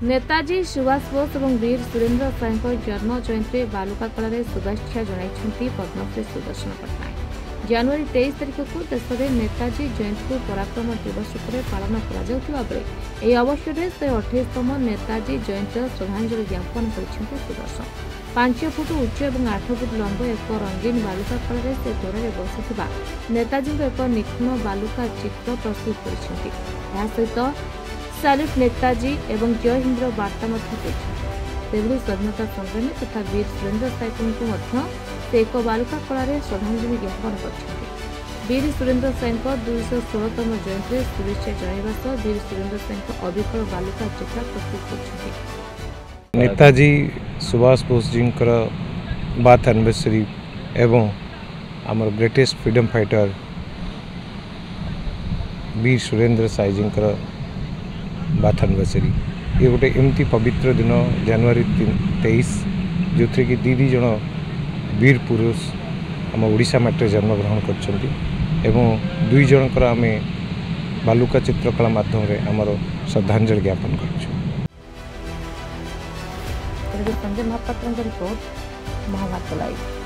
नेताजी सुभाष बोस और वीर सुरेंद्र साय जन्म जयंती बालुका कला शुभेच्छा जन पद्मश्री सुदर्शन पट्टनायक। जनवरी 23 तारिख को देश में नेताजी जयंती को पराक्रम दिवस रूप में पालन कर अवसर में 128तम नेताजी जयंती श्रद्धांजलि ज्ञापन कर सुदर्शन 5 फुट उच्च और 8 फुट लंब एक रंगीन बालुका कला से तोड़े बसुवा नेताजी एक निखुण बालुका चित्र प्रस्तुत कर सहित सैल्यूट नेताजी एवं जय हिंद वार्ता देते स्वाधीनता संग्रामी तथा वीर सुरेंद्र साय को एक बालुका कला श्रद्धांजलि ज्ञापन कर वीर सुरेंद्र साय 216तम जयंती शुभेच्छा जन वीर सुरेंद्र साय अविकल बालुका चित्र प्रस्तुत कर नेताजी सुभाष बोस जी बार्थ एनिवर्सरी एवं आमर ग्रेटेस्ट फ्रीडम फाइटर वीर सुरेंद्र साय जी बार्थ एनिवर्सरी ये गोटे एमती पवित्र दिन जनवरी 23 जो थे कि दीदी जन वीर पुरुष आम ओडिशा माटी जन्म ग्रहण कर दुई जनकर आम बालुका चित्रकला माध्यम आमर श्रद्धांजलि ज्ञापन कर संजय महापात्र रिपोर्ट महाभारत लाइव।